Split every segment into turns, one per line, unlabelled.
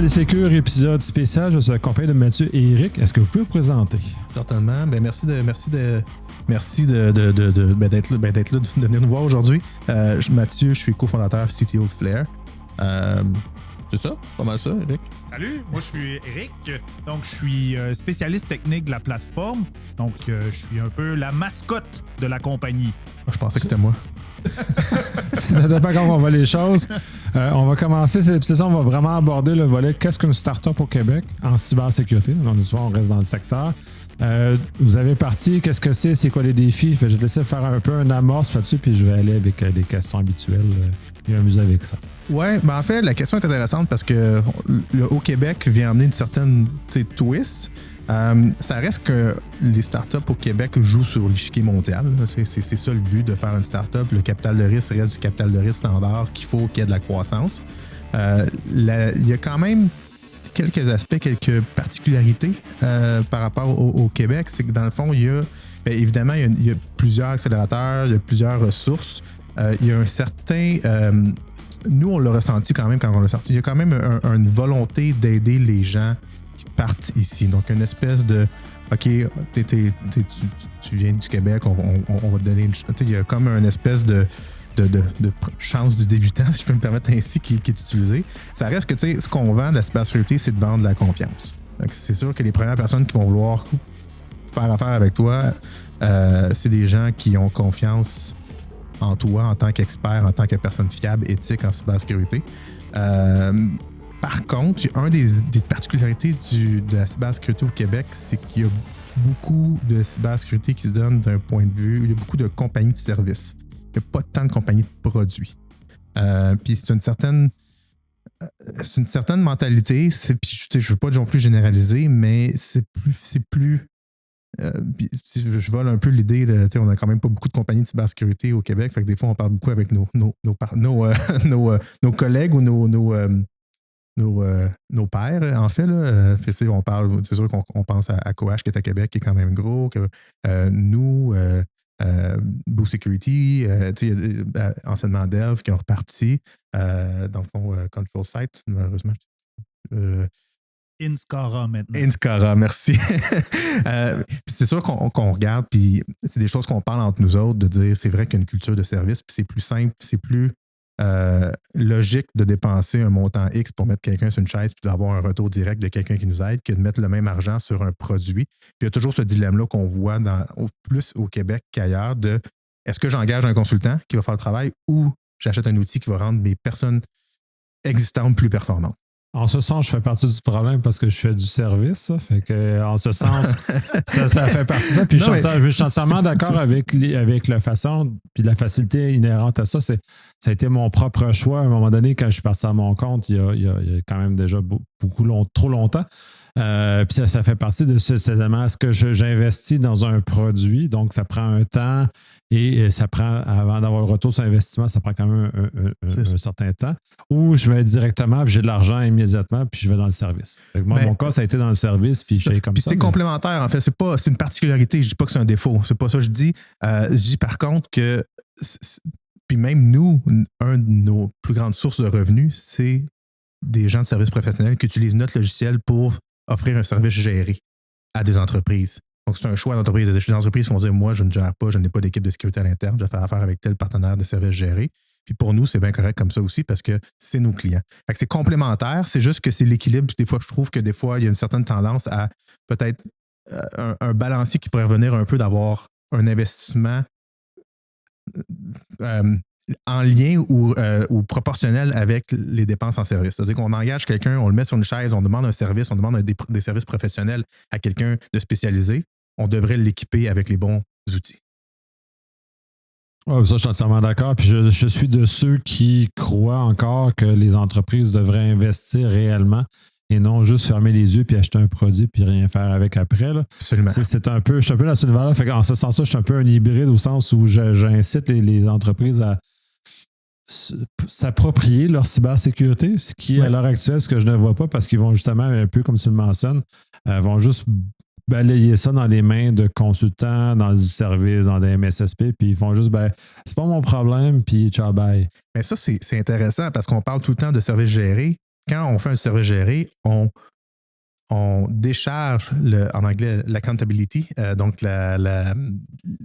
Polysécure, épisode spécial. Je suis accompagné de Mathieu et Eric. Est-ce que vous pouvez vous présenter?
Certainement. Ben, merci d'être là, de venir nous voir aujourd'hui. Mathieu, je suis cofondateur CTO de Flair. C'est ça? Pas mal ça, Eric?
Salut, moi je suis Eric. Donc, je suis spécialiste technique de la plateforme. Donc, je suis un peu la mascotte de la compagnie.
Je pensais que c'était moi.
Ça dépend comment on voit les choses. On va commencer cette épisode, on va vraiment aborder le volet qu'est-ce qu'une start-up au Québec en cybersécurité. On reste dans le secteur. Vous avez parti, qu'est-ce que c'est quoi les défis? Je vais laisser faire un peu un amorce là-dessus, puis je vais aller avec des questions habituelles et m'amuser avec ça.
Ouais, ben en fait, la question est intéressante parce que au Québec vient amener une certaine twist. Ça reste que les startups au Québec jouent sur l'échiquier mondial. C'est ça le but de faire une startup. Le capital de risque reste du capital de risque standard qu'il faut qu'il y ait de la croissance. Il y a quand même quelques aspects, quelques particularités par rapport au Québec. C'est que dans le fond, il y a évidemment il y a plusieurs accélérateurs, il y a plusieurs ressources. Il y a un certain... nous, on l'a ressenti quand même quand on l'a sorti. Il y a quand même une volonté d'aider les gens qui partent ici. Donc, une espèce de... OK, tu viens du Québec, on va te donner une... Il y a comme une espèce de chance du débutant, si je peux me permettre ainsi, qui est utilisé. Ça reste que, ce qu'on vend de la cybersécurité, c'est de vendre de la confiance. Donc, c'est sûr que les premières personnes qui vont vouloir faire affaire avec toi, c'est des gens qui ont confiance en toi, en tant qu'expert, en tant que personne fiable, éthique en cybersécurité. Par contre, une des particularités de la cybersécurité au Québec, c'est qu'il y a beaucoup de cybersécurité qui se donne d'un point de vue, il y a beaucoup de compagnies de services. Il n'y a pas tant de compagnies de produits. Puis c'est une certaine mentalité. Puis je ne veux pas non plus généraliser, mais c'est plus je vole un peu l'idée, on n'a quand même pas beaucoup de compagnies de cybersécurité au Québec, fait que des fois on parle beaucoup avec nos collègues ou nos pairs, en fait. Là. C'est sûr qu'on pense à Coach qui est à Québec, qui est quand même gros, que nous, Boo Security, anciennement Delve, qui ont reparti, dans le fond, Control Site, malheureusement.
Inscara maintenant.
Inscara, merci. C'est sûr qu'on regarde, puis c'est des choses qu'on parle entre nous autres, de dire c'est vrai qu'il y a une culture de service, puis c'est plus simple, c'est plus logique de dépenser un montant X pour mettre quelqu'un sur une chaise puis d'avoir un retour direct de quelqu'un qui nous aide que de mettre le même argent sur un produit. Puis il y a toujours ce dilemme-là qu'on voit plus au Québec qu'ailleurs de est-ce que j'engage un consultant qui va faire le travail ou j'achète un outil qui va rendre mes personnes existantes plus performantes.
En ce sens, je fais partie du problème parce que je fais du service. Ça. Fait que, en ce sens, ça fait partie de ça. Puis je suis entièrement d'accord avec la façon puis la facilité inhérente à ça. Ça a été mon propre choix à un moment donné quand je suis parti à mon compte il y a quand même déjà trop longtemps. Puis ça fait partie de cet élément. Est-ce que j'investis dans un produit? Donc, ça prend un temps et ça prend, avant d'avoir le retour sur investissement, ça prend quand même un certain temps. Ou je vais directement, puis j'ai de l'argent immédiatement, puis je vais dans le service. Moi, mon cas, ça a été dans le service, puis j'ai comme
puis
ça.
C'est complémentaire, en fait. C'est une particularité. Je dis pas que c'est un défaut. C'est pas ça que je dis. Je dis par contre que, puis même nous, un de nos plus grandes sources de revenus, c'est des gens de services professionnels qui utilisent notre logiciel pour offrir un service géré à des entreprises. Donc, c'est un choix d'entreprise. Les entreprises vont dire, moi, je ne gère pas, je n'ai pas d'équipe de sécurité à l'interne, je vais faire affaire avec tel partenaire de services gérés. Puis pour nous, c'est bien correct comme ça aussi parce que c'est nos clients. Fait que c'est complémentaire, c'est juste que c'est l'équilibre. Des fois, je trouve que des fois, il y a une certaine tendance à peut-être un balancier qui pourrait revenir un peu d'avoir un investissement en lien ou proportionnel avec les dépenses en service. C'est-à-dire qu'on engage quelqu'un, on le met sur une chaise, on demande un service, on demande des services professionnels à quelqu'un de spécialisé. On devrait l'équiper avec les bons outils.
Ouais, ça, je suis entièrement d'accord. Puis je suis de ceux qui croient encore que les entreprises devraient investir réellement et non juste fermer les yeux puis acheter un produit puis rien faire avec après. Là.
Absolument.
Je suis un peu la seule valeur. Fait en ce sens-là, je suis un peu un hybride au sens où j'incite les entreprises à s'approprier leur cybersécurité, ce qui, à l'heure actuelle, ce que je ne vois pas parce qu'ils vont justement, un peu comme tu le mentionnes, vont juste balayer ça dans les mains de consultants, dans du service, dans des MSSP, puis ils font juste, c'est pas mon problème, puis ciao, bye.
Mais ça, c'est intéressant parce qu'on parle tout le temps de services gérés, quand on fait un service géré, on décharge, en anglais, l'accountability, donc la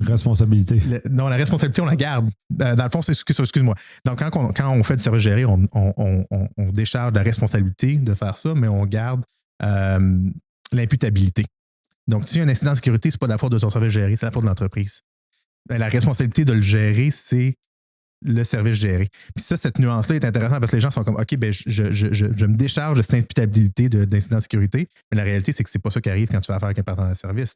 Responsabilité.
non, la responsabilité, on la garde. Dans le fond, excuse-moi. Donc, quand on fait du service géré, on décharge la responsabilité de faire ça, mais on garde l'imputabilité. Donc, s'il y a un incident de sécurité, ce n'est pas la faute de son service géré, c'est la faute de l'entreprise. La responsabilité de le gérer, c'est le service géré. Puis ça, cette nuance-là est intéressante parce que les gens sont comme, OK, ben je me décharge de cette imputabilité d'incident de sécurité, mais la réalité, c'est que c'est pas ça qui arrive quand tu vas affaire avec un partenaire de service.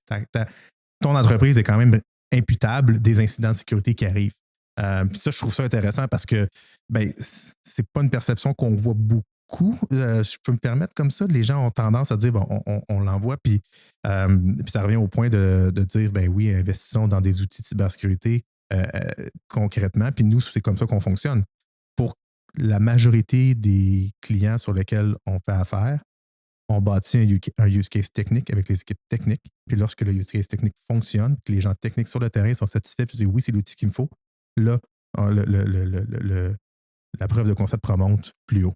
Ton entreprise est quand même imputable des incidents de sécurité qui arrivent. Puis ça, je trouve ça intéressant parce que ben, c'est pas une perception qu'on voit beaucoup. Je peux me permettre comme ça. Les gens ont tendance à dire, bon, on l'envoie, puis ça revient au point de dire, ben oui, investissons dans des outils de cybersécurité concrètement, puis nous, c'est comme ça qu'on fonctionne. Pour la majorité des clients sur lesquels on fait affaire, on bâtit un use case technique avec les équipes techniques, puis lorsque le use case technique fonctionne, que les gens techniques sur le terrain sont satisfaits, puis disent oui, c'est l'outil qu'il me faut, là, la preuve de concept remonte plus haut.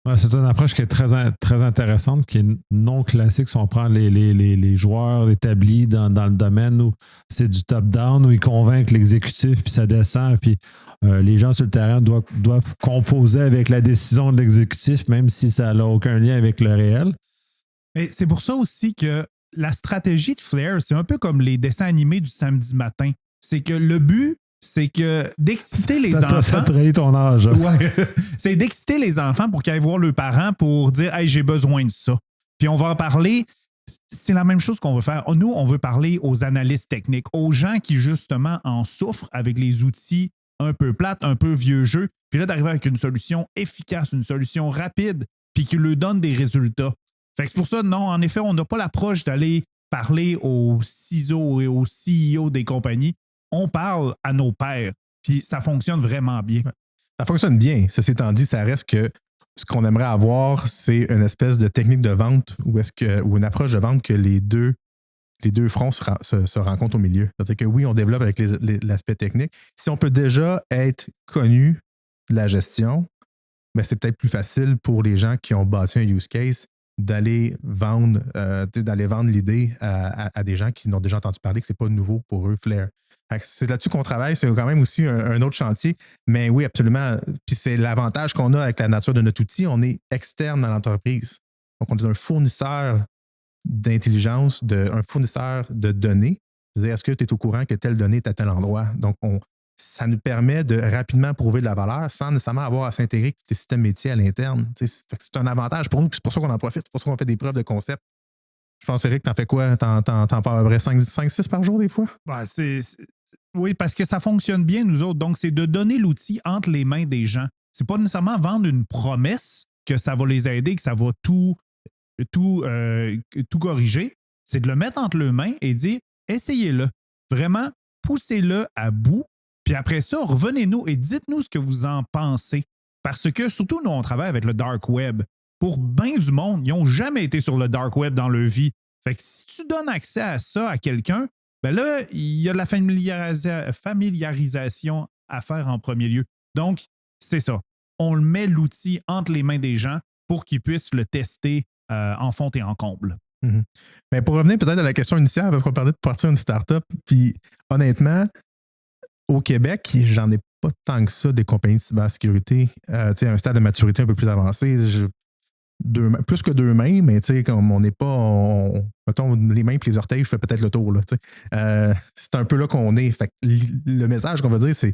Ouais, c'est une approche qui est très intéressante, qui est non classique. Si on prend les joueurs établis dans le domaine où c'est du top-down, où ils convainquent l'exécutif, puis ça descend, puis les gens sur le terrain doivent composer avec la décision de l'exécutif, même si ça n'a aucun lien avec le réel.
Et c'est pour ça aussi que la stratégie de Flare, c'est un peu comme les dessins animés du samedi matin. C'est que le but, c'est que d'exciter les enfants.
Ça trahit ton âge.
Ouais. C'est d'exciter les enfants pour qu'ils aillent voir leurs parents pour dire « Hey, j'ai besoin de ça ». Puis on va en parler. C'est la même chose qu'on veut faire. Nous, on veut parler aux analystes techniques, aux gens qui, justement, en souffrent avec les outils un peu plates, un peu vieux jeu. Puis là, d'arriver avec une solution efficace, une solution rapide, puis qui leur donne des résultats. Fait que c'est pour ça, non, en effet, on n'a pas l'approche d'aller parler aux CISO et aux CEO des compagnies. On parle à nos pairs, puis ça fonctionne vraiment bien.
Ça fonctionne bien. Ceci étant dit, ça reste que ce qu'on aimerait avoir, c'est une espèce de technique de vente ou une approche de vente que les deux fronts se rencontrent au milieu. C'est-à-dire que oui, on développe avec l'aspect technique. Si on peut déjà être connu de la gestion, ben c'est peut-être plus facile pour les gens qui ont bâti un use case d'aller vendre l'idée à des gens qui n'ont déjà entendu parler, que ce n'est pas nouveau pour eux, Flare. C'est là-dessus qu'on travaille. C'est quand même aussi un autre chantier. Mais oui, absolument. Puis c'est l'avantage qu'on a avec la nature de notre outil. On est externe dans l'entreprise. Donc, on est un fournisseur d'intelligence, un fournisseur de données. C'est-à-dire, est-ce que tu es au courant que telle donnée est à tel endroit? Donc, ça nous permet de rapidement prouver de la valeur sans nécessairement avoir à s'intégrer avec des systèmes métiers à l'interne. C'est un avantage pour nous, puis c'est pour ça qu'on en profite. C'est pour ça qu'on fait des preuves de concept. Je pense, Eric, t'en fais quoi? T'en parles à peu près 5-6 par jour des fois?
Ben, oui, parce que ça fonctionne bien, nous autres. Donc, c'est de donner l'outil entre les mains des gens. C'est pas nécessairement vendre une promesse que ça va les aider, que ça va tout corriger. C'est de le mettre entre les mains et dire, essayez-le. Vraiment, poussez-le à bout. Puis après ça, revenez-nous et dites-nous ce que vous en pensez. Parce que, surtout, nous, on travaille avec le dark web. Pour bien du monde, ils n'ont jamais été sur le dark web dans leur vie. Fait que si tu donnes accès à ça à quelqu'un, ben là, il y a de la familiarisation à faire en premier lieu. Donc, c'est ça. On le met l'outil entre les mains des gens pour qu'ils puissent le tester en fond et en comble.
Mm-hmm. Mais pour revenir peut-être à la question initiale, parce qu'on parlait de partir une start-up, puis honnêtement, au Québec, j'en ai pas tant que ça des compagnies de cybersécurité. À un stade de maturité un peu plus avancé, plus que 2 mains, mais comme on n'est pas. Mettons, les mains et les orteils, je fais peut-être le tour. Là, c'est un peu là qu'on est. Fait que le message qu'on va dire, c'est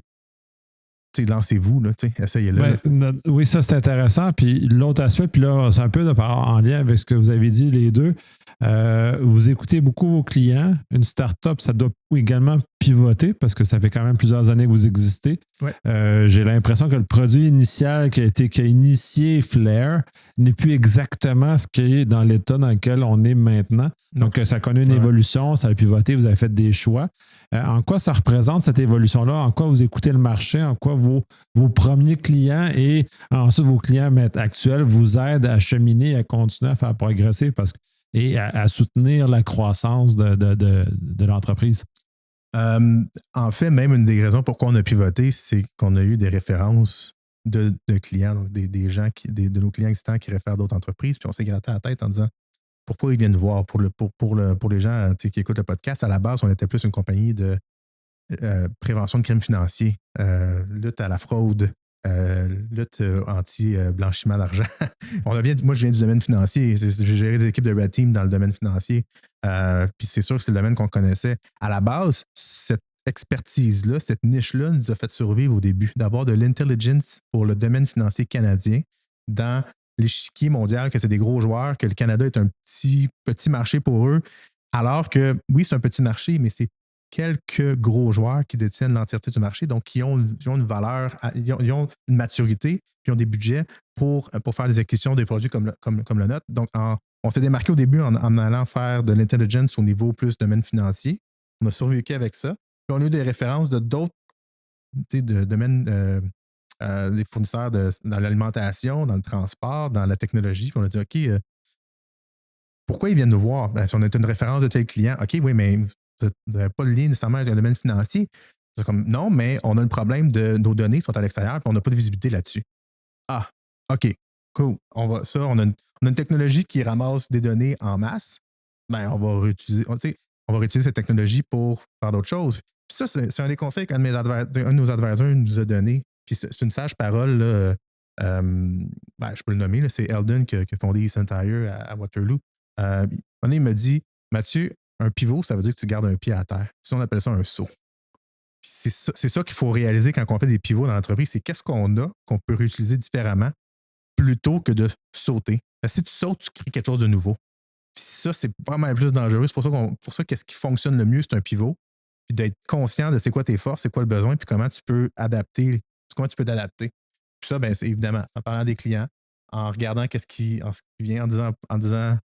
lancez-vous, là, essayez-le.
Oui, ça c'est intéressant. Puis l'autre aspect, puis là, c'est un peu en lien avec ce que vous avez dit les deux. Vous écoutez beaucoup vos clients. Une start-up, ça doit également pivoter parce que ça fait quand même plusieurs années que vous existez.
Ouais.
J'ai l'impression que le produit initial qui a initié Flare n'est plus exactement ce qui est dans l'état dans lequel on est maintenant. Donc, ça connaît une évolution, ça a pivoté, vous avez fait des choix. En quoi ça représente cette évolution-là? En quoi vous écoutez le marché? En quoi vos premiers clients et ensuite vos clients actuels vous aident à cheminer, à continuer à faire progresser et à soutenir la croissance de l'entreprise?
En fait, même une des raisons pourquoi on a pivoté, c'est qu'on a eu des références de clients, donc des gens, de nos clients existants qui réfèrent d'autres entreprises. Puis on s'est gratté la tête en disant pourquoi ils viennent nous voir. Pour les gens qui écoutent le podcast, à la base, on était plus une compagnie de prévention de crimes financiers, lutte à la fraude, lutte anti-blanchiment d'argent. Moi, je viens du domaine financier. J'ai géré des équipes de Red Team dans le domaine financier. Puis c'est sûr que c'est le domaine qu'on connaissait. À la base, cette expertise-là, cette niche-là nous a fait survivre au début, d'avoir de l'intelligence pour le domaine financier canadien dans l'échiquier mondial, que c'est des gros joueurs, que le Canada est un petit marché pour eux, alors que, oui, c'est un petit marché, mais c'est quelques gros joueurs qui détiennent l'entièreté du marché, donc qui ont une valeur, ils ont une maturité, puis ils ont des budgets pour faire des acquisitions des produits comme le nôtre. Donc, on s'est démarqué au début en allant faire de l'intelligence au niveau plus domaine financier. On a survécu avec ça. Puis on a eu des références de d'autres domaines, des fournisseurs dans l'alimentation, dans le transport, dans la technologie. Puis on a dit, OK, pourquoi ils viennent nous voir? Ben, si on est une référence de tel client, OK, oui, mais vous n'avez pas de lien nécessairement avec le domaine financier. C'est comme, non, mais on a le problème de nos données sont à l'extérieur et on n'a pas de visibilité là-dessus. Ah, OK, cool. On a une technologie qui ramasse des données en masse. Ben, on va réutiliser cette technologie pour faire d'autres choses. Puis ça, c'est un des conseils qu'un de nos advisors nous a donné. Puis c'est une sage parole, là, je peux le nommer, là, c'est Eldon qui a fondé East Tire à Waterloo. Il m'a dit, Mathieu, un pivot, ça veut dire que tu gardes un pied à terre. Si on appelle ça un saut. C'est ça qu'il faut réaliser quand on fait des pivots dans l'entreprise, c'est qu'est-ce qu'on a qu'on peut réutiliser différemment plutôt que de sauter. Si tu sautes, tu crées quelque chose de nouveau. Puis ça, c'est vraiment plus dangereux. C'est pour ça qu'est-ce qui fonctionne le mieux, c'est un pivot. Puis d'être conscient de c'est quoi tes forces, c'est quoi le besoin, puis comment tu peux t'adapter. Puis ça, c'est évidemment, en parlant des clients, en regardant ce qui vient, en disant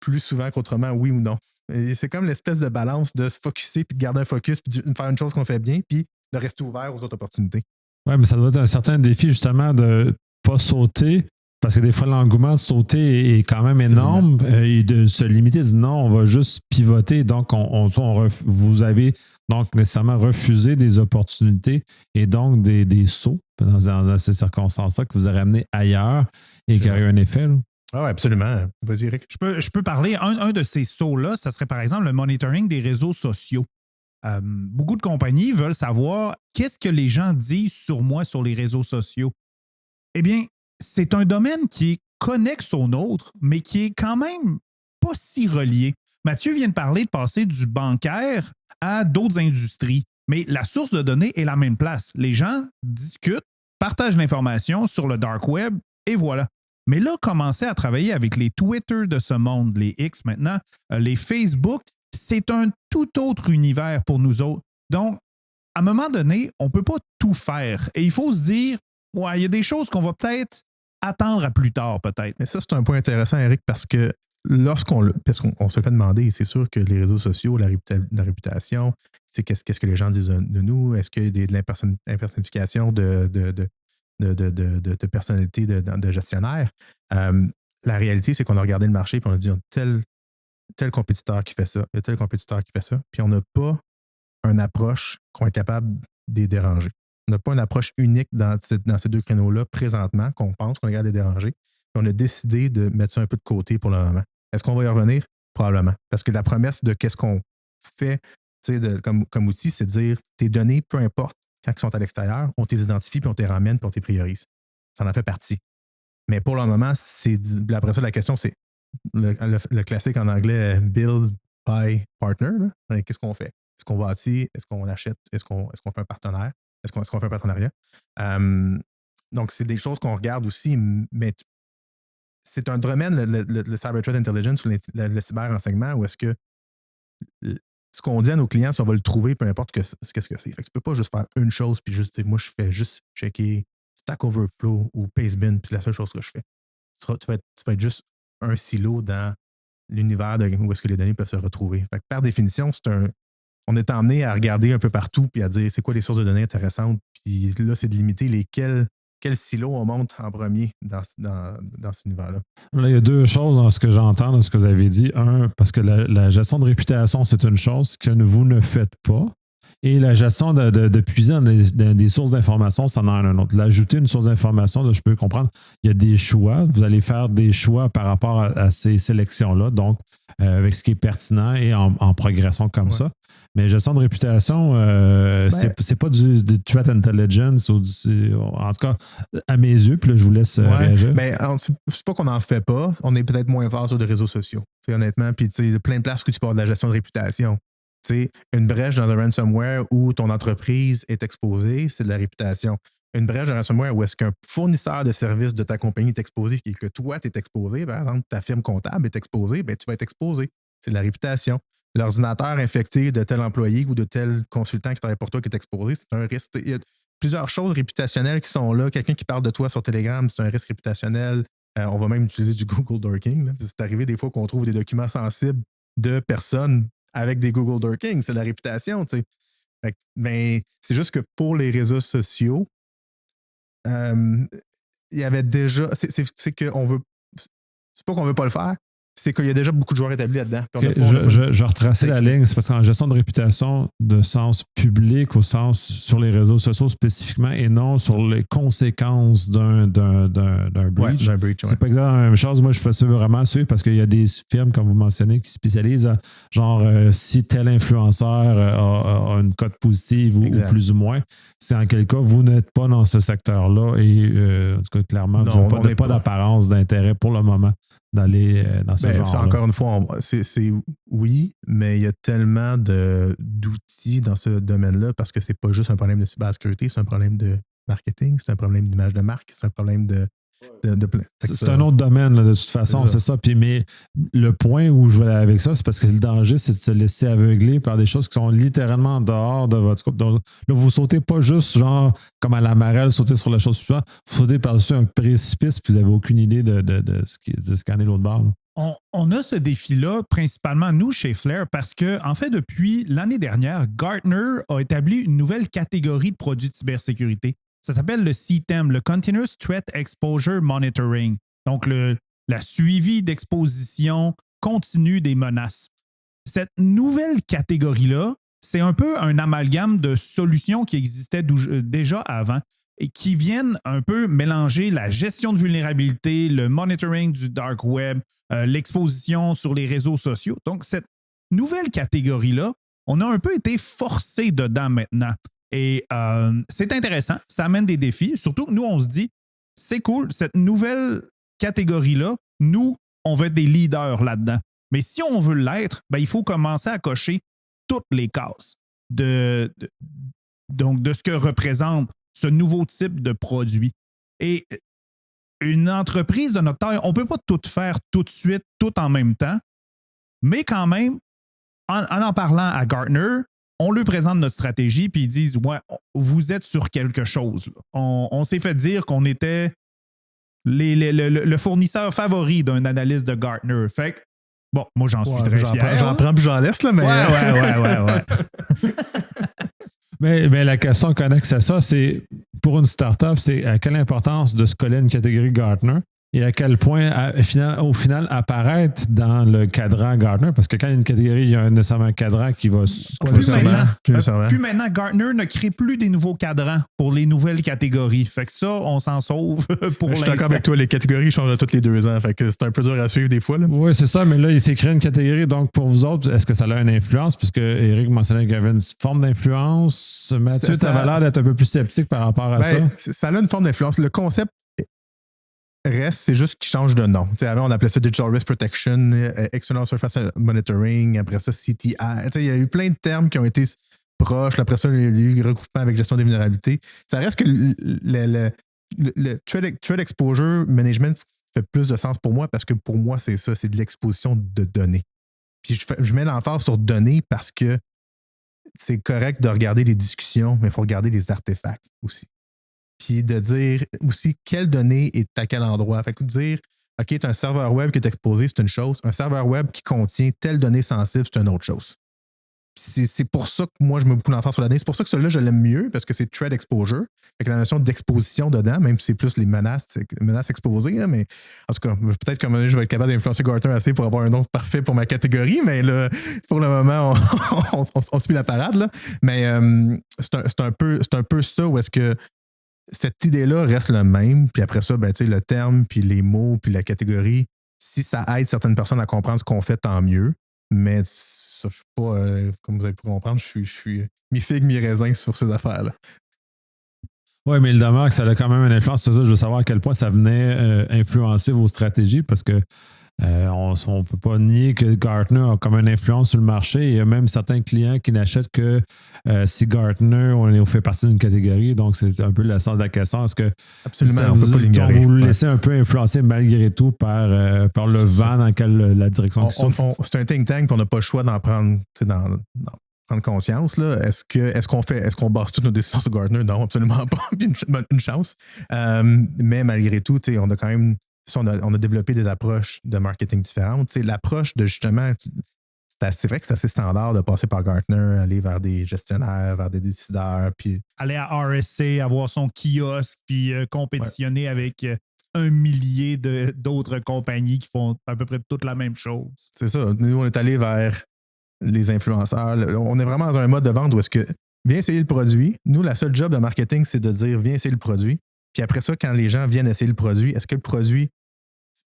plus souvent qu'autrement, oui ou non. Et c'est comme l'espèce de balance de se focusser, puis de garder un focus, puis de faire une chose qu'on fait bien, puis de rester ouvert aux autres opportunités.
Oui, mais ça doit être un certain défi, justement, de ne pas sauter, parce que des fois, l'engouement de sauter est quand même énorme, et de se limiter, de dire non, on va juste pivoter. Donc, vous avez donc nécessairement refusé des opportunités et donc des sauts dans ces circonstances-là que vous avez amené ailleurs et qui a eu un effet. Là.
Ah oui, absolument. Vas-y, Eric.
Je peux parler. Un de ces sauts-là, ça serait par exemple le monitoring des réseaux sociaux. Beaucoup de compagnies veulent savoir qu'est-ce que les gens disent sur moi sur les réseaux sociaux. Eh bien, c'est un domaine qui est connexe au nôtre, mais qui est quand même pas si relié. Mathieu vient de parler de passer du bancaire à d'autres industries, mais la source de données est la même place. Les gens discutent, partagent l'information sur le dark web et voilà. Mais là, commencer à travailler avec les Twitter de ce monde, les X maintenant, les Facebook, c'est un tout autre univers pour nous autres. Donc, à un moment donné, on ne peut pas tout faire. Et il faut se dire, ouais, il y a des choses qu'on va peut-être attendre à plus tard, peut-être.
Mais ça, c'est un point intéressant, Eric, parce que parce qu'on se le fait demander, c'est sûr que les réseaux sociaux, la réputation, c'est qu'est-ce que les gens disent de nous, est-ce qu'il y a de l'impersonnification de personnalité de gestionnaire. La réalité, c'est qu'on a regardé le marché et on a dit tel compétiteur qui fait ça, il y a tel compétiteur qui fait ça, puis on n'a pas une approche qu'on est capable de les déranger. On n'a pas une approche unique dans ces deux créneaux-là présentement qu'on pense qu'on est capable de les déranger. Puis on a décidé de mettre ça un peu de côté pour le moment. Est-ce qu'on va y revenir? Probablement. Parce que la promesse de qu'est-ce qu'on fait comme outil, c'est de dire tes données, peu importe, quand ils sont à l'extérieur, on les identifie, puis on les ramène, puis on les priorise. Ça en fait partie. Mais pour le moment, après ça, la question, c'est le classique en anglais, build, buy, partner. Là. Qu'est-ce qu'on fait? Est-ce qu'on bâtit? Est-ce qu'on achète? Est-ce qu'on fait un partenaire? Est-ce qu'on fait un partenariat? Donc, c'est des choses qu'on regarde aussi, mais c'est un domaine, le Cyber Threat Intelligence ou le cyber-renseignement, où est-ce que ce qu'on dit à nos clients, si on va le trouver, peu importe qu'est-ce que c'est. Fait que tu peux pas juste faire une chose, puis juste dire, moi, je fais juste checker Stack Overflow ou Pastebin, puis c'est la seule chose que je fais. Tu vas être juste un silo dans l'univers où est-ce que les données peuvent se retrouver. Fait que par définition, on est emmené à regarder un peu partout, puis à dire, c'est quoi les sources de données intéressantes, puis là, c'est de limiter quel silo on monte en premier dans cet univers-là?
Là, il y a deux choses dans ce que j'entends, dans ce que vous avez dit. Un, parce que la gestion de réputation, c'est une chose que vous ne faites pas. Et la gestion de puiser dans des sources d'informations, ça en a un autre. L'ajouter une source d'information, là, je peux comprendre, il y a des choix. Vous allez faire des choix par rapport à ces sélections-là, donc avec ce qui est pertinent et en progression comme ça. Mais gestion de réputation, c'est pas du threat intelligence, en tout cas, à mes yeux, puis là, je vous laisse réagir.
C'est pas qu'on n'en fait pas, on est peut-être moins fort sur les réseaux sociaux, honnêtement, puis il y a plein de places où tu parles de la gestion de réputation. T'sais, une brèche dans le ransomware où ton entreprise est exposée, c'est de la réputation. Une brèche dans le ransomware où est-ce qu'un fournisseur de services de ta compagnie est exposé et que toi, tu es exposé, par exemple, ta firme comptable est exposée, ben, tu vas être exposé. C'est de la réputation. L'ordinateur infecté de tel employé ou de tel consultant qui travaille pour toi qui est exposé, c'est un risque. Il y a plusieurs choses réputationnelles qui sont là. Quelqu'un qui parle de toi sur Telegram, c'est un risque réputationnel. On va même utiliser du Google Dorking. Là. C'est arrivé des fois qu'on trouve des documents sensibles de personnes avec des Google Dorking, c'est de la réputation, tu sais. Ben, c'est juste que pour les réseaux sociaux, il y avait déjà. C'est qu'on veut. C'est pas qu'on veut pas le faire, c'est qu'il y a déjà beaucoup de joueurs établis là-dedans.
Je retraçais la ligne, c'est parce qu'en gestion de réputation, de sens public au sens sur les réseaux sociaux spécifiquement et non sur les conséquences d'un breach.
Ouais, d'un breach,
c'est pas exactement la même chose. Moi, je peux vraiment suivre parce qu'il y a des firmes, comme vous mentionnez, qui spécialisent à, genre, si tel influenceur a une cote positive ou plus ou moins, c'est en quel cas vous n'êtes pas dans ce secteur-là et en tout cas, clairement, vous n'avez pas d'apparence d'intérêt pour le moment d'aller dans ce genre-là.
Encore une fois, c'est oui, mais il y a tellement d'outils dans ce domaine-là parce que c'est pas juste un problème de cybersécurité, c'est un problème de marketing, c'est un problème d'image de marque, c'est un problème de
c'est un autre domaine, là, de toute façon, c'est ça. Puis, mais le point où je vais aller avec ça, c'est parce que le danger, c'est de se laisser aveugler par des choses qui sont littéralement en dehors de votre scope. Donc, là, vous sautez pas juste, genre, comme à la marelle, sauter sur la chose suivante. Vous sautez par-dessus un précipice, puis vous n'avez aucune idée de scanner l'autre barre.
On a ce défi-là, principalement nous, chez Flare, parce que, en fait, depuis l'année dernière, Gartner a établi une nouvelle catégorie de produits de cybersécurité. Ça s'appelle le CTEM, le Continuous Threat Exposure Monitoring. Donc, la suivi d'exposition continue des menaces. Cette nouvelle catégorie-là, c'est un peu un amalgame de solutions qui existaient déjà avant et qui viennent un peu mélanger la gestion de vulnérabilité, le monitoring du dark web, l'exposition sur les réseaux sociaux. Donc, cette nouvelle catégorie-là, on a un peu été forcé dedans maintenant. Et c'est intéressant, ça amène des défis. Surtout que nous, on se dit, c'est cool, cette nouvelle catégorie-là, nous, on veut être des leaders là-dedans. Mais si on veut l'être, ben, il faut commencer à cocher toutes les cases donc de ce que représente ce nouveau type de produit. Et une entreprise de notre taille, on ne peut pas tout faire tout de suite, tout en même temps, mais quand même, en parlant à Gartner, on lui présente notre stratégie, puis ils disent « Ouais, vous êtes sur quelque chose. » On s'est fait dire qu'on était le fournisseur favori d'un analyste de Gartner. Fait que, bon, moi, j'en suis très fier.
J'en prends puis j'en laisse, là, mais...
Ouais.
Mais la question connexe à ça, c'est pour une startup, c'est à quelle importance de se coller à une catégorie Gartner et à quel point, au final, apparaître dans le cadran Gartner, parce que quand il y a une catégorie, il y a nécessairement un cadran qui va...
Plus maintenant, Gartner ne crée plus des nouveaux cadrans pour les nouvelles catégories. Fait que ça, on s'en sauve pour l'instant.
Je suis d'accord avec toi, les catégories changent tous les 2 ans. Fait que c'est un peu dur à suivre des fois.
Oui, c'est ça, mais là, il s'est créé une catégorie. Donc, pour vous autres, est-ce que ça a une influence? Puisque Eric mentionnait qu'il y avait une forme d'influence. Mathieu, tu avais l'air d'être un peu plus sceptique par rapport à ça.
Ça a une forme d'influence. Le concept reste, c'est juste qu'il change de nom. T'sais, avant, on appelait ça Digital Risk Protection, External Surface Monitoring, après ça, CTI. Il y a eu plein de termes qui ont été proches. Après ça, il y a eu regroupement avec gestion des vulnérabilités. Ça reste que le Threat Exposure Management fait plus de sens pour moi parce que pour moi, c'est ça, c'est de l'exposition de données. Puis je mets l'emphase sur données parce que c'est correct de regarder les discussions, mais il faut regarder les artefacts aussi. Puis de dire aussi quelle donnée est à quel endroit. Fait que dire, OK, tu as un serveur web qui est exposé, c'est une chose. Un serveur web qui contient telle donnée sensible, c'est une autre chose. C'est pour ça que moi, je mets beaucoup d'emphase sur la donnée. C'est pour ça que celui-là, je l'aime mieux, parce que c'est thread exposure. Avec la notion d'exposition dedans, même si c'est plus les menaces exposées. Là, mais en tout cas, peut-être que je vais être capable d'influencer Gartner assez pour avoir un nom parfait pour ma catégorie, mais là, pour le moment, on suit la parade. Là. Mais c'est un peu ça où est-ce que cette idée-là reste le même. Puis après ça, ben, le terme, puis les mots, puis la catégorie, si ça aide certaines personnes à comprendre ce qu'on fait, tant mieux. Mais ça, je suis pas, comme vous avez pu comprendre, je suis mi-figue, mi-raisin sur ces affaires-là.
Oui, mais il demeure que ça a quand même une influence sur ça. Je veux savoir à quel point ça venait influencer vos stratégies parce que on ne peut pas nier que Gartner a comme une influence sur le marché. Il y a même certains clients qui n'achètent que si Gartner on fait partie d'une catégorie. Donc, c'est un peu le sens de la question. Est-ce que
absolument, on ne peut pas l'ignorer.
Vous laissez un peu influencer malgré tout par le vent dans lequel la direction
c'est un think tank et on n'a pas le choix d'en prendre conscience. Là. Est-ce qu'on base toutes nos décisions sur Gartner? Non, absolument pas. Une chance. Mais malgré tout, on a quand même on a développé des approches de marketing différentes. L'approche de justement, c'est vrai que c'est assez standard de passer par Gartner, aller vers des gestionnaires, vers des décideurs. Puis
aller à RSA, avoir son kiosque, puis compétitionner avec 1 millier d'autres compagnies qui font à peu près toute la même chose.
C'est ça. Nous, on est allé vers les influenceurs. On est vraiment dans un mode de vente où est-ce que viens essayer le produit. Nous, la seule job de marketing, c'est de dire viens essayer le produit. Puis après ça, quand les gens viennent essayer le produit, est-ce que le produit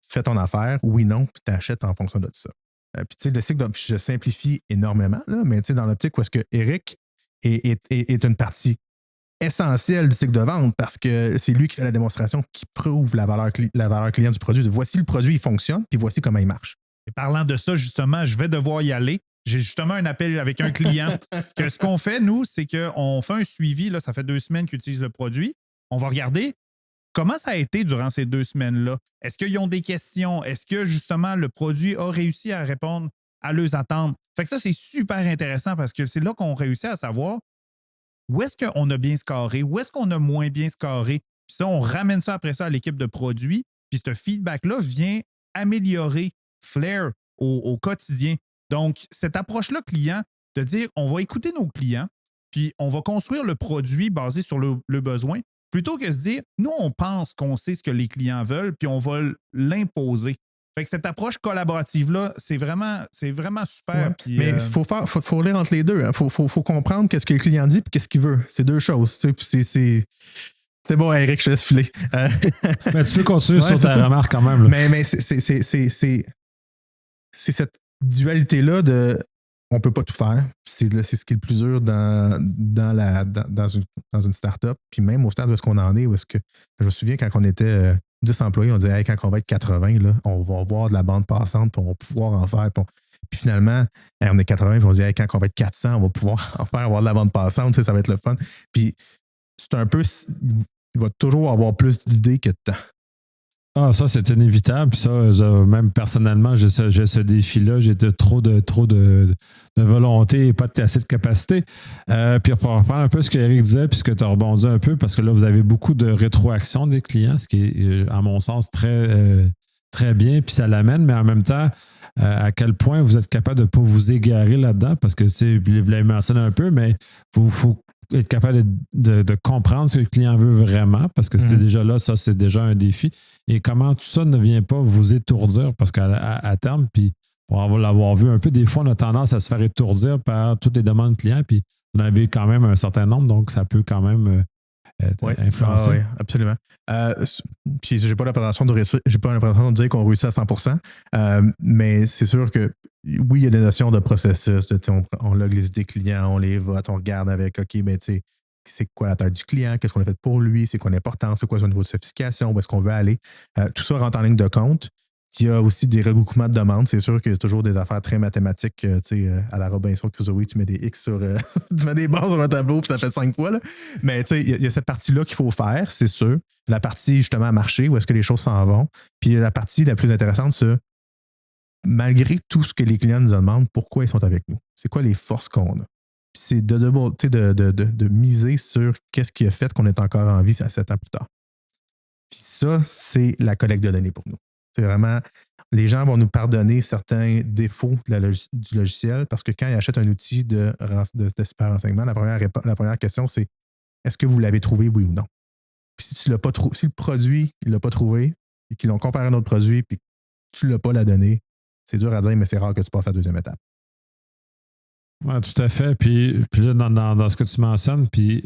fait ton affaire? Oui, non, puis tu achètes en fonction de tout ça. Puis tu sais, le cycle, je simplifie énormément, là, mais tu sais, dans l'optique où est-ce que Eric est une partie essentielle du cycle de vente parce que c'est lui qui fait la démonstration, qui prouve la valeur client du produit. Voici le produit, il fonctionne, puis voici comment il marche.
Et parlant de ça, justement, je vais devoir y aller. J'ai justement un appel avec un client. Que ce qu'on fait, nous, c'est qu'on fait un suivi. Là, ça fait 2 semaines qu'ils utilisent le produit. On va regarder comment ça a été durant ces 2 semaines-là. Est-ce qu'ils ont des questions? Est-ce que, justement, le produit a réussi à répondre à leurs attentes? Fait que ça, c'est super intéressant parce que c'est là qu'on réussit à savoir où est-ce qu'on a bien scoré, où est-ce qu'on a moins bien scoré. Puis ça, on ramène ça après ça à l'équipe de produits. Puis ce feedback-là vient améliorer Flair au quotidien. Donc, cette approche-là client, de dire on va écouter nos clients, puis on va construire le produit basé sur le besoin, plutôt que de se dire, nous, on pense qu'on sait ce que les clients veulent, puis on va l'imposer. Fait que cette approche collaborative-là, c'est vraiment super.
Ouais.
Puis,
mais il faut lire entre les deux. Il faut comprendre qu'est-ce que le client dit et qu'est-ce qu'il veut. C'est 2 choses. C'est bon, Eric, je te laisse filer.
Mais tu peux continuer sur ta remarque quand même. Là.
Mais c'est cette dualité-là de on ne peut pas tout faire. C'est ce qui est le plus dur dans une start-up. Puis même au stade où est-ce qu'on en est, où est-ce que je me souviens quand on était 10 employés, on disait hey, quand on va être 80, là, on va avoir de la bande passante, puis on va pouvoir en faire. Puis finalement, on est 80, puis on dit hey, quand on va être 400, on va pouvoir en faire, avoir de la bande passante, ça va être le fun. Puis c'est un peu, il va toujours avoir plus d'idées que de temps.
Ah, ça, c'est inévitable. Puis ça, même personnellement, j'ai ce défi-là. J'ai trop de volonté et pas assez de capacité. Puis pour reprendre un peu ce qu'Éric disait, puis ce que tu as rebondi un peu, parce que là, vous avez beaucoup de rétroaction des clients, ce qui est, à mon sens, très bien, puis ça l'amène, mais en même temps, à quel point vous êtes capable de ne pas vous égarer là-dedans, parce que vous l'avez mentionné un peu, mais il faut être capable de comprendre ce que le client veut vraiment, parce que c'était déjà là, ça, c'est déjà un défi. Et comment tout ça ne vient pas vous étourdir, parce qu'à terme, puis pour l'avoir vu un peu, des fois, on a tendance à se faire étourdir par toutes les demandes clients, puis vous en avez quand même un certain nombre, donc ça peut quand même influencer.
Oui, absolument. Puis j'ai pas l'impression de dire qu'on réussit à 100%, mais c'est sûr que oui, il y a des notions de processus, on log les idées clients, on les vote, on regarde avec, OK, ben tu sais, c'est quoi la taille du client, qu'est-ce qu'on a fait pour lui, c'est quoi l'importance, c'est quoi son niveau de sophistication, où est-ce qu'on veut aller. Tout ça rentre en ligne de compte. Il y a aussi des regroupements de demandes. C'est sûr qu'il y a toujours des affaires très mathématiques. À la Robinson Crusoe, tu mets des X sur. tu mets des barres sur un tableau, puis ça fait 5 fois. Là. Mais il y a cette partie-là qu'il faut faire, c'est sûr. La partie, justement, à marcher, où est-ce que les choses s'en vont. Puis la partie la plus intéressante, c'est malgré tout ce que les clients nous demandent, pourquoi ils sont avec nous? C'est quoi les forces qu'on a? Puis c'est de miser sur qu'est-ce qui a fait qu'on est encore en vie 7 ans plus tard. Puis ça, c'est la collecte de données pour nous. C'est vraiment, les gens vont nous pardonner certains défauts du logiciel parce que quand ils achètent un outil de super renseignement, la première question, c'est est-ce que vous l'avez trouvé, oui ou non? Puis si le produit, il ne l'a pas trouvé, et qu'ils l'ont comparé à un autre produit, puis que tu ne l'as pas la donnée, c'est dur à dire, mais c'est rare que tu passes à la deuxième étape.
Oui, tout à fait. Puis là, dans ce que tu mentionnes, puis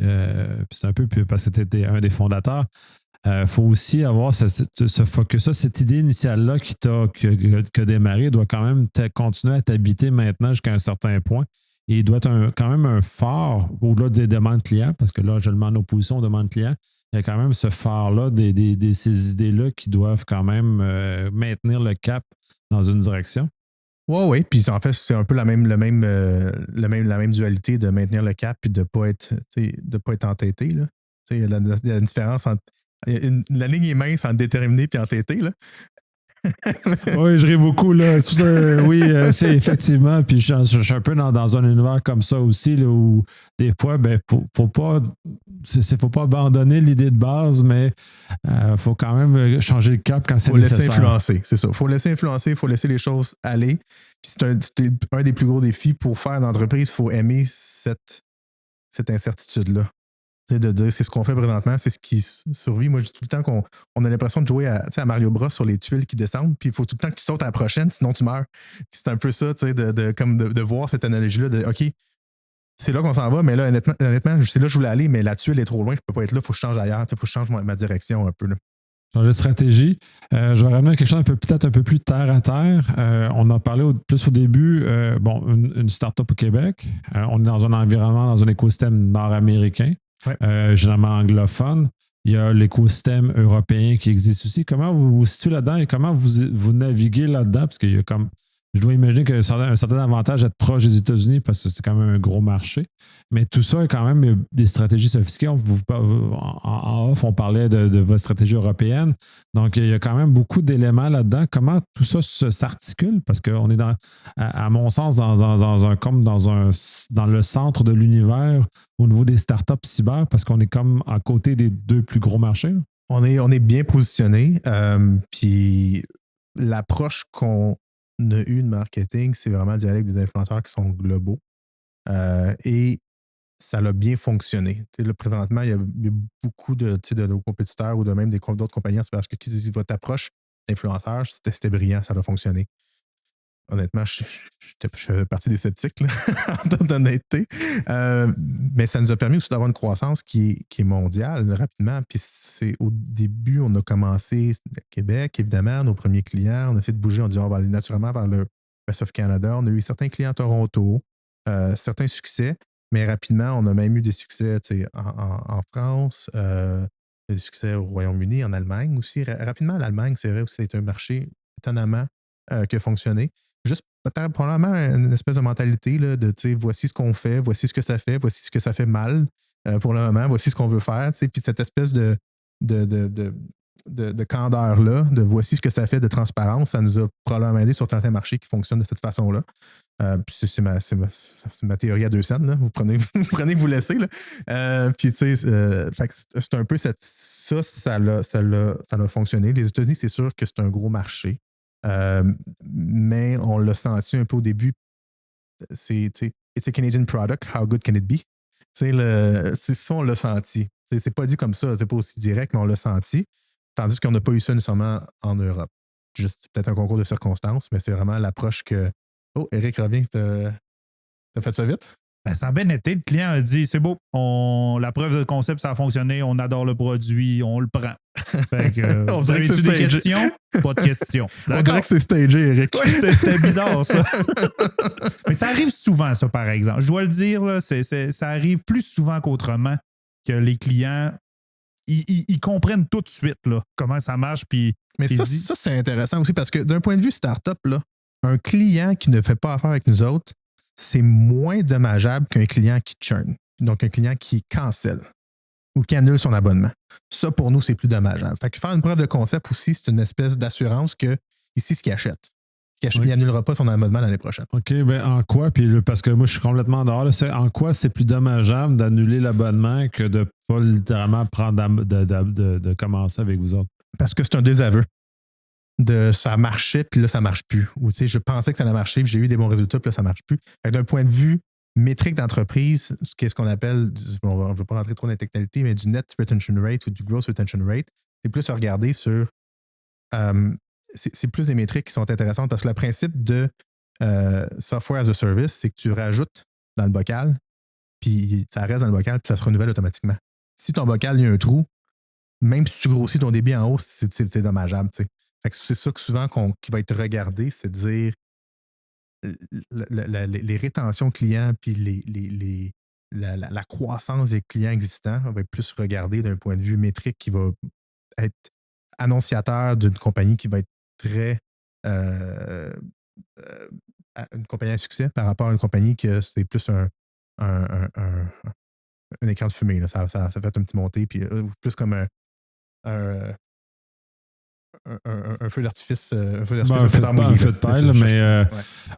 c'est un peu parce que tu étais un des fondateurs, faut aussi avoir ce focus-là, cette idée initiale-là qui a démarré doit quand même continuer à t'habiter maintenant jusqu'à un certain point. Et il doit être quand même un phare au-delà des demandes clients, parce que là, je le mets en opposition aux demandes clients. Il y a quand même ce phare-là, ces idées-là qui doivent quand même maintenir le cap dans une direction.
Oui. Puis en fait, c'est un peu la même dualité de maintenir le cap et de ne pas être entêté. Là. Il y a une différence entre. La ligne est mince entre déterminé et entêté. Là.
Oui, je ris beaucoup. Là. Oui, c'est effectivement. Puis je suis un peu dans un univers comme ça aussi, là, où des fois, faut pas abandonner l'idée de base, mais faut quand même changer le cap quand c'est nécessaire.
Faut laisser influencer, c'est ça. Faut laisser influencer, il faut laisser les choses aller. Puis c'est un des plus gros défis pour faire d'entreprise. Il faut aimer cette incertitude-là. De dire c'est ce qu'on fait présentement, c'est ce qui survit. Moi, je dis tout le temps qu'on a l'impression de jouer à Mario Bros sur les tuiles qui descendent, puis il faut tout le temps que tu sautes à la prochaine, sinon tu meurs. Puis c'est un peu ça, de voir cette analogie-là de OK, c'est là qu'on s'en va, mais là, honnêtement, c'est là que je voulais aller, mais la tuile est trop loin, je peux pas être là, il faut que je change ailleurs, il faut que je change ma direction un peu. Là.
Changer de stratégie. Je vais ramener quelque chose peut-être un peu plus terre à terre. On a parlé plus au début, une start-up au Québec. On est dans un environnement, dans un écosystème nord-américain. Ouais. Généralement anglophone. Il y a l'écosystème européen qui existe aussi. Comment vous vous situez là-dedans et comment vous naviguez là-dedans? Parce qu'il y a comme. Je dois imaginer qu'il y a un certain avantage d'être proche des États-Unis parce que c'est quand même un gros marché. Mais tout ça est quand même des stratégies sophistiquées. En off, on parlait de votre stratégie européenne. Donc, il y a quand même beaucoup d'éléments là-dedans. Comment tout ça s'articule? Parce qu'on est, à mon sens, dans le centre de l'univers au niveau des startups cyber parce qu'on est comme à côté des deux plus gros marchés. Là.
On est bien positionné. Puis l'approche qu'on a eu de marketing, c'est vraiment d'y aller avec des influenceurs qui sont globaux. Et ça a bien fonctionné. Là, présentement, il y a beaucoup de nos compétiteurs ou de même d'autres compagnies, c'est parce que votre approche d'influenceur, c'était brillant, ça a fonctionné. Honnêtement, je fais partie des sceptiques, là, en toute honnêteté. Mais ça nous a permis aussi d'avoir une croissance qui est mondiale rapidement. Puis au début, on a commencé à Québec, évidemment, nos premiers clients. On a essayé de bouger, on dit on va aller naturellement vers le Rest of Canada. On a eu certains clients à Toronto, certains succès, mais rapidement, on a même eu des succès en France, des succès au Royaume-Uni, en Allemagne aussi. Rapidement, l'Allemagne, c'est vrai, c'est un marché étonnamment qui a fonctionné. Juste peut-être probablement une espèce de mentalité là, de voici ce qu'on fait, voici ce que ça fait, voici ce que ça fait mal pour le moment, voici ce qu'on veut faire. Puis cette espèce de candeur-là, de voici ce que ça fait de transparence, ça nous a probablement aidé sur certains marchés qui fonctionnent de cette façon-là. Puis c'est ma théorie à 2 cents. Là. Vous prenez, vous laissez. Là. Puis tu sais, c'est un peu ça a fonctionné. Les États-Unis, c'est sûr que c'est un gros marché. Mais on l'a senti un peu au début. It's a Canadian product, how good can it be? C'est ça, on l'a senti. C'est pas dit comme ça, c'est pas aussi direct, mais on l'a senti. Tandis qu'on n'a pas eu ça nécessairement en Europe. Juste peut-être un concours de circonstances, mais c'est vraiment l'approche que. Oh, Eric revient, t'as fait ça vite?
Ben, ça a bien été. Le client a dit c'est beau, la preuve de concept, ça a fonctionné, on adore le produit, on le prend. Fait que,
on
vous avez des questions? Pas de questions.
On dirait que c'est stagé, Eric.
Oui, c'était bizarre, ça. Mais ça arrive souvent, ça, par exemple. Je dois le dire, là, ça arrive plus souvent qu'autrement que les clients, ils comprennent tout de suite là, comment ça marche. Puis
mais ça, c'est intéressant aussi parce que d'un point de vue startup, là, un client qui ne fait pas affaire avec nous autres, c'est moins dommageable qu'un client qui churn. Donc, un client qui cancelle ou qui annule son abonnement. Ça, pour nous, c'est plus dommageable. Fait que faire une preuve de concept aussi, c'est une espèce d'assurance que ici, ce qu'il achète. Il n'annulera pas son abonnement l'année prochaine.
OK, bien en quoi? Puis parce que moi, je suis complètement dehors. Là, en quoi c'est plus dommageable d'annuler l'abonnement que de ne pas littéralement prendre de commencer avec vous autres?
Parce que c'est un désaveu. de ça marchait, puis là, ça marche plus. Ou tu sais, je pensais que ça allait marcher, puis j'ai eu des bons résultats, puis là, ça marche plus. Fait que d'un point de vue métrique d'entreprise, ce qu'on appelle, on ne veut pas rentrer trop dans les technicalités, mais du net retention rate ou du gross retention rate, c'est plus à regarder sur. C'est plus des métriques qui sont intéressantes parce que le principe de software as a service, c'est que tu rajoutes dans le bocal, puis ça reste dans le bocal, puis ça se renouvelle automatiquement. Si ton bocal, il y a un trou, même si tu grossis ton débit en hausse, c'est dommageable. T'sais. Fait que c'est ça que souvent qui va être regardé, c'est de dire les rétentions clients puis la croissance des clients existants va être plus regardée d'un point de vue métrique qui va être annonciateur d'une compagnie qui va être très une compagnie à succès par rapport à une compagnie que c'est plus un écran de fumée. Là. Ça fait un petit monté, puis plus comme un feu d'artifice, un feu
de paille, mais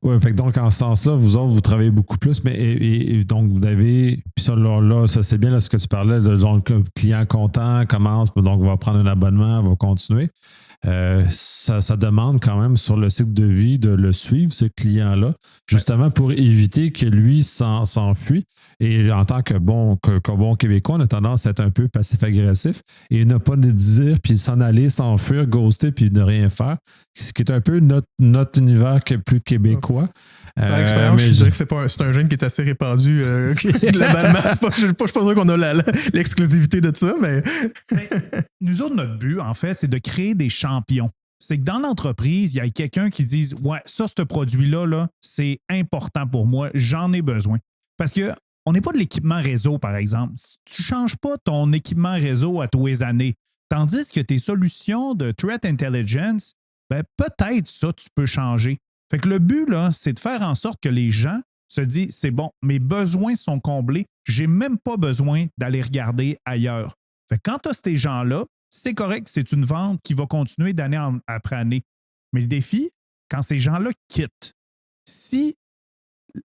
ouais, fait que donc en ce sens-là, vous autres, vous travaillez beaucoup plus, mais et donc vous avez, puis ça là, ça c'est bien là, ce que tu parlais, donc client content commence, donc va prendre un abonnement, va continuer. Ça demande quand même sur le cycle de vie de le suivre, ce client-là, justement pour éviter que lui s'enfuit. Et en tant que bon Québécois, on a tendance à être un peu passif-agressif et ne pas le dire, puis s'en aller, s'enfuir, ghoster, puis ne rien faire, ce qui est un peu notre univers plus québécois.
Par expérience, je dirais que c'est un gène qui est assez répandu globalement. Je ne suis pas sûr qu'on a l'exclusivité de ça, mais...
Nous autres, notre but, en fait, c'est de créer des champions. C'est que dans l'entreprise, il y a quelqu'un qui dise « Ouais, ça, ce produit-là, là, c'est important pour moi, j'en ai besoin. » Parce qu'on n'est pas de l'équipement réseau, par exemple. Tu ne changes pas ton équipement réseau à tous les années. Tandis que tes solutions de threat intelligence, ben, peut-être ça, tu peux changer. Fait que le but, là, c'est de faire en sorte que les gens se disent, c'est bon, mes besoins sont comblés, j'ai même pas besoin d'aller regarder ailleurs. Fait que quand tu as ces gens-là, c'est correct, c'est une vente qui va continuer d'année après année. Mais le défi, quand ces gens-là quittent, si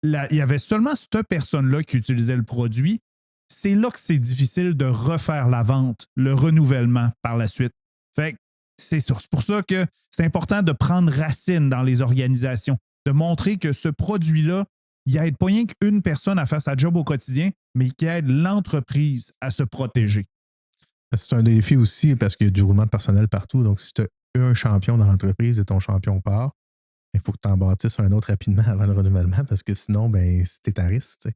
il y avait seulement cette personne-là qui utilisait le produit, c'est là que c'est difficile de refaire la vente, le renouvellement par la suite. Fait que c'est pour ça que c'est important de prendre racine dans les organisations, de montrer que ce produit-là, il aide pas rien qu'une personne à faire sa job au quotidien, mais qui aide l'entreprise à se protéger.
C'est un défi aussi parce qu'il y a du roulement de personnel partout. Donc, si tu as un champion dans l'entreprise et ton champion part, il faut que tu en bâtisses un autre rapidement avant le renouvellement parce que sinon, ben, c'est à risque. Tu sais.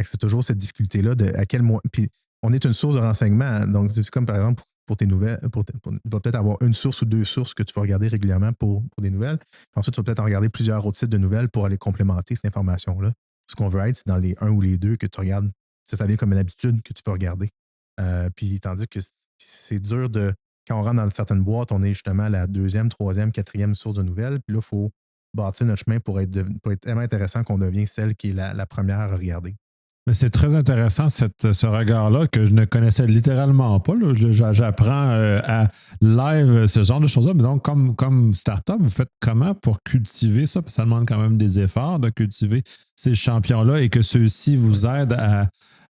C'est toujours cette difficulté-là de à quel moment. Puis, on est une source de renseignement. Donc, c'est comme par exemple pour tes nouvelles. Il va peut-être avoir une source ou deux sources que tu vas regarder régulièrement pour des nouvelles. Ensuite, tu vas peut-être en regarder plusieurs autres sites de nouvelles pour aller complémenter cette information-là. Ce qu'on veut être, c'est dans les un ou les deux que tu regardes. Ça devient comme une habitude que tu peux regarder. Puis, tandis que c'est dur de. Quand on rentre dans certaines boîtes, on est justement la deuxième, troisième, quatrième source de nouvelles. Puis là, il faut bâtir notre chemin pour être tellement intéressant qu'on devient celle qui est la première à regarder.
Mais c'est très intéressant ce regard-là que je ne connaissais littéralement pas. Là. J'apprends à live ce genre de choses-là. Mais donc, comme start-up, vous faites comment pour cultiver ça? Parce que ça demande quand même des efforts de cultiver ces champions-là et que ceux-ci vous aident à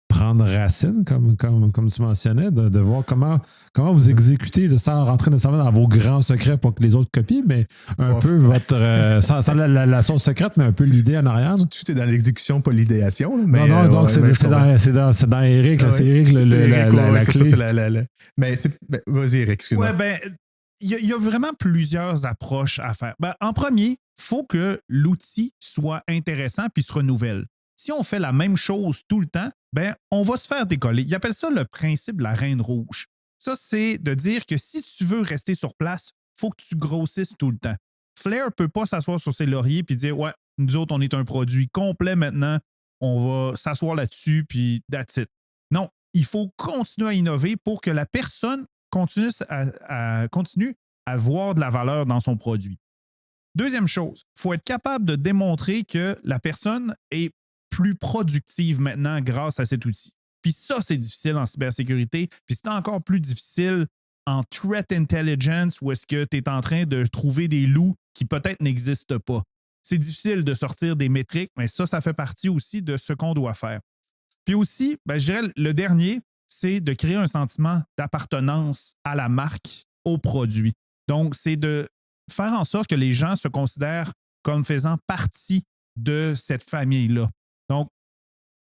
prendre racine, comme tu mentionnais, de voir comment vous exécutez, sans rentrer nécessairement dans vos grands secrets pour que les autres copient, mais un peu votre... sans la sauce secrète, mais un peu l'idée en arrière.
Tout est dans l'exécution, pas l'idéation. Mais,
non, donc c'est dans Eric.
Ouais,
c'est Eric la clé.
Mais vas-y, Eric, excuse-moi.
Ouais, il y a vraiment plusieurs approches à faire. En premier, il faut que l'outil soit intéressant puis se renouvelle. Si on fait la même chose tout le temps, on va se faire décoller. Ils appellent ça le principe de la reine rouge. Ça, c'est de dire que si tu veux rester sur place, il faut que tu grossisses tout le temps. Flair ne peut pas s'asseoir sur ses lauriers et dire « Ouais, nous autres, on est un produit complet maintenant, on va s'asseoir là-dessus, puis that's it. » Non, il faut continuer à innover pour que la personne continue à voir de la valeur dans son produit. Deuxième chose, il faut être capable de démontrer que la personne est plus productive maintenant grâce à cet outil. Puis ça, c'est difficile en cybersécurité. Puis c'est encore plus difficile en threat intelligence où est-ce que tu es en train de trouver des loups qui peut-être n'existent pas. C'est difficile de sortir des métriques, mais ça fait partie aussi de ce qu'on doit faire. Puis aussi, je dirais, le dernier, c'est de créer un sentiment d'appartenance à la marque, au produit. Donc, c'est de faire en sorte que les gens se considèrent comme faisant partie de cette famille-là. Donc,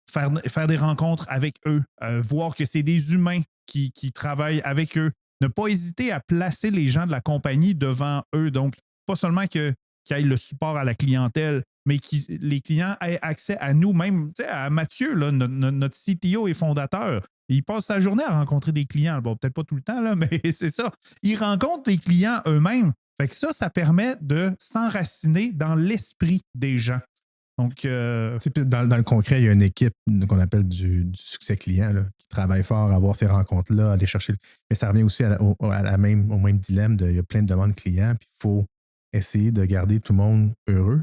faire des rencontres avec eux, voir que c'est des humains qui travaillent avec eux, ne pas hésiter à placer les gens de la compagnie devant eux. Donc, pas seulement qu'ils aient le support à la clientèle, mais que les clients aient accès à nous, même à Mathieu, là, notre CTO et fondateur. Il passe sa journée à rencontrer des clients. Bon, peut-être pas tout le temps, là, mais c'est ça. Il rencontre les clients eux-mêmes. Fait que ça permet de s'enraciner dans l'esprit des gens. Donc,
dans le concret, il y a une équipe qu'on appelle du succès client là, qui travaille fort à avoir ces rencontres-là, à aller chercher. Mais ça revient aussi au même dilemme il y a plein de demandes clients, puis il faut essayer de garder tout le monde heureux.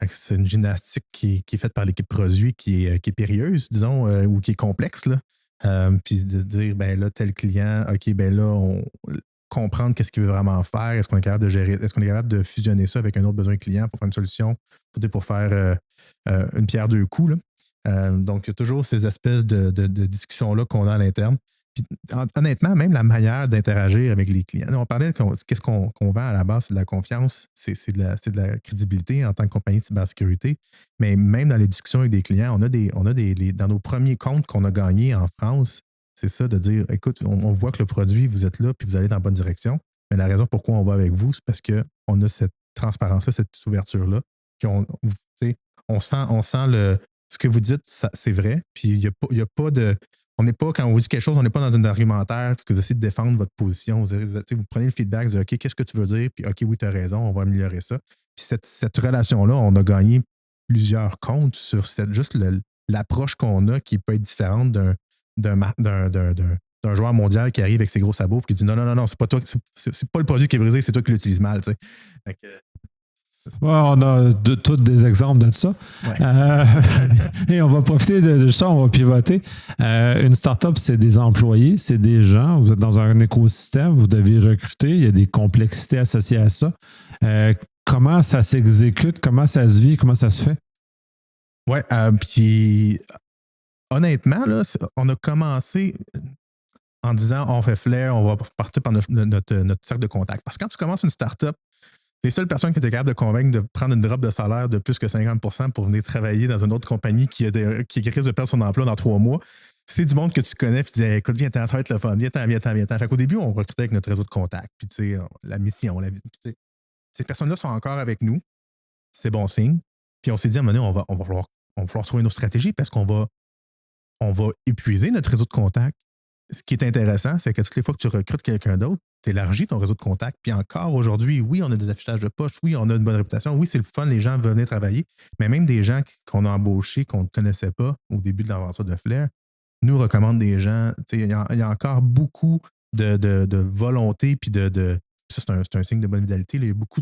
C'est une gymnastique qui est faite par l'équipe produit qui est périlleuse, disons, ou qui est complexe. Là. Puis de dire, ben là, tel client, OK, ben là, comprendre qu'est-ce qu'il veut vraiment faire, est-ce qu'on est capable de gérer, est-ce qu'on est capable de fusionner ça avec un autre besoin client pour faire une solution, pour faire une pierre deux coups. Là. Donc, il y a toujours ces espèces de discussions-là qu'on a à l'interne. Puis, honnêtement, même la manière d'interagir avec les clients. On parlait qu'est-ce qu'on vend à la base, c'est de la confiance, c'est de la crédibilité en tant que compagnie de cybersécurité. Mais même dans les discussions avec des clients, on a dans nos premiers comptes qu'on a gagnés en France, c'est ça de dire, écoute, on voit que le produit, vous êtes là, puis vous allez dans la bonne direction. Mais la raison pourquoi on va avec vous, c'est parce qu'on a cette transparence-là, cette ouverture-là. Puis on sent ce que vous dites, c'est vrai. Puis il n'y a pas de. On n'est pas, quand on vous dit quelque chose, on n'est pas dans un argumentaire puis que vous essayez de défendre votre position. Vous prenez le feedback, vous dites OK, qu'est-ce que tu veux dire? Puis OK, oui, tu as raison, on va améliorer ça. Puis cette relation-là, on a gagné plusieurs comptes sur juste l'approche qu'on a qui peut être différente d'un joueur mondial qui arrive avec ses gros sabots et qui dit non, c'est pas toi, c'est pas le produit qui est brisé, c'est toi qui l'utilises mal.
Ouais, on a tous des exemples de ça. Ouais. Et on va profiter de ça, on va pivoter. Une startup, c'est des employés, c'est des gens. Vous êtes dans un écosystème, vous devez recruter. Il y a des complexités associées à ça. Comment ça s'exécute? Comment ça se vit? Comment ça se fait?
Oui, puis honnêtement, là, on a commencé en disant on fait Flare, on va partir par notre cercle de contact. Parce que quand tu commences une startup, les seules personnes qui étaient capables de convaincre de prendre une drop de salaire de plus que 50% pour venir travailler dans une autre compagnie qui risque de perdre son emploi dans 3 mois, c'est du monde que tu connais, puis tu dis écoute, viens, ça va être le fun, viens. Fait qu'au début, on recrutait avec notre réseau de contacts, puis tu sais, la mission, ces personnes-là sont encore avec nous, c'est bon signe. Puis on s'est dit à un moment donné, on va falloir trouver une autre stratégie parce qu'on va épuiser notre réseau de contacts. Ce qui est intéressant, c'est que toutes les fois que tu recrutes quelqu'un d'autre, tu élargis ton réseau de contacts. Puis encore aujourd'hui, oui, on a des affichages de poche, oui, on a une bonne réputation, oui, c'est le fun, les gens veulent venir travailler, mais même des gens qu'on a embauchés, qu'on ne connaissait pas au début de l'aventure de Flare, nous recommandent des gens. Il y a encore beaucoup de volonté, puis ça, c'est un signe de bonne vitalité. Il y a beaucoup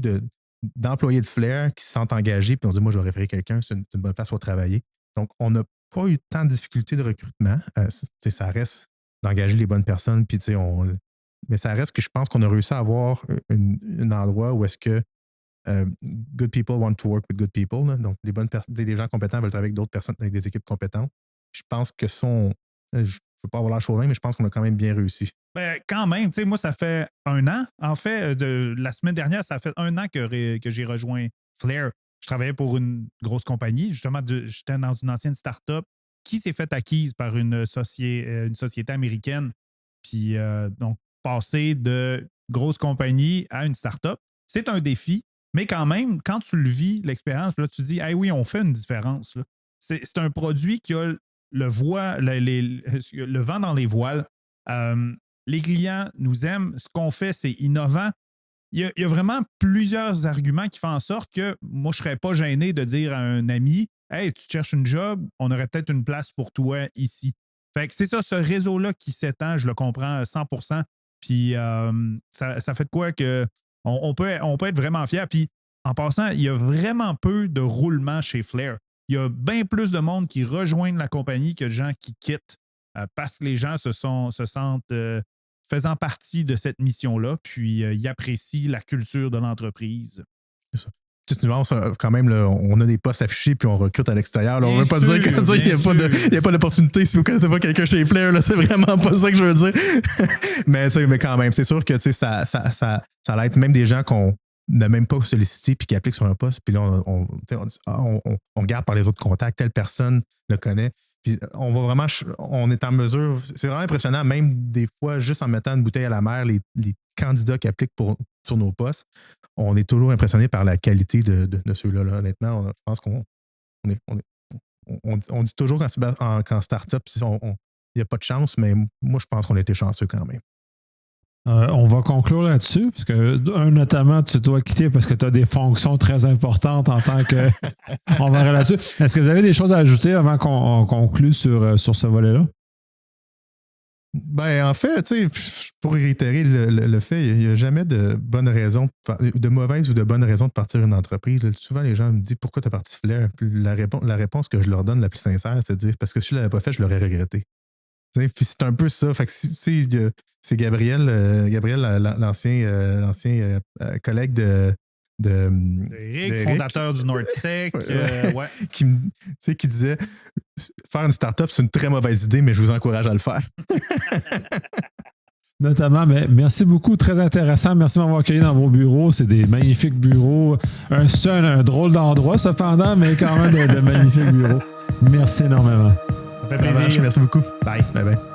d'employés de Flare qui se sentent engagés, puis on se dit, moi, je vais référer quelqu'un, c'est une bonne place pour travailler. Donc, on n'a pas eu tant de difficultés de recrutement. Ça reste d'engager les bonnes personnes, puis mais ça reste que je pense qu'on a réussi à avoir un endroit où est-ce que good people want to work with good people. Là. Donc, des gens compétents veulent travailler avec d'autres personnes, avec des équipes compétentes. Je pense que je ne veux pas avoir l'air chauvin, mais je pense qu'on a quand même bien réussi.
Ben, quand même, tu sais, moi, ça fait 1 an. En fait, la semaine dernière, ça fait 1 an que j'ai rejoint Flare. Je travaillais pour une grosse compagnie. Justement, j'étais dans une ancienne start-up qui s'est fait acquise par une société américaine. Puis, donc, passer de grosse compagnie à une start-up, c'est un défi, mais quand même, quand tu le vis, l'expérience, là, tu te dis, hey, oui, on fait une différence. Là. C'est un produit qui a le vent dans les voiles. Les clients nous aiment. Ce qu'on fait, c'est innovant. Il y a vraiment plusieurs arguments qui font en sorte que moi, je ne serais pas gêné de dire à un ami, hey, tu cherches une job, on aurait peut-être une place pour toi ici. Fait que c'est ça, ce réseau-là qui s'étend, je le comprends 100%. Puis ça fait de quoi que on peut être vraiment fier. Puis en passant, il y a vraiment peu de roulement chez Flare. Il y a bien plus de monde qui rejoignent la compagnie que de gens qui quittent parce que les gens se sentent faisant partie de cette mission-là, puis ils apprécient la culture de l'entreprise.
C'est ça. Petite nuance, quand même, là, on a des postes affichés puis on recrute à l'extérieur. Là, on ne veut pas dire qu'il n'y a pas d'opportunité si vous ne connaissez pas quelqu'un chez Flare. Là, c'est vraiment pas ça que je veux dire. mais quand même, c'est sûr que ça l'aide même des gens n'a même pas sollicité puis qui applique sur un poste. Puis là, on regarde par les autres contacts, telle personne le connaît. Puis on est en mesure, c'est vraiment impressionnant, même des fois, juste en mettant une bouteille à la mer, les candidats qui appliquent sur nos postes, on est toujours impressionné par la qualité de ceux-là. Là. Honnêtement, je pense qu'on dit toujours qu'en start-up, il n'y a pas de chance, mais moi, je pense qu'on a été chanceux quand même.
On va conclure là-dessus, parce que, notamment, tu dois quitter parce que tu as des fonctions très importantes en tant que. On va là-dessus. Est-ce que vous avez des choses à ajouter avant qu'on conclue sur ce volet-là?
Ben, en fait, tu sais, pour réitérer le fait, il n'y a jamais de bonne raison, de mauvaise ou de bonne raison de partir une entreprise. Là, souvent, les gens me disent pourquoi tu as parti Flair. Puis la réponse que je leur donne la plus sincère, c'est de dire parce que si je ne l'avais pas fait, je l'aurais regretté. Puis c'est un peu ça. Fait que c'est Gabriel, l'ancien collègue de
Eric, fondateur du Nordsec, ouais.
qui disait faire une start-up, c'est une très mauvaise idée, mais je vous encourage à le faire.
Notamment, mais merci beaucoup, très intéressant. Merci de m'avoir accueilli dans vos bureaux. C'est des magnifiques bureaux. Un drôle d'endroit, cependant, mais quand même de magnifiques bureaux. Merci énormément.
Ça fait plaisir.
Merci beaucoup.
Bye.
Bye bye.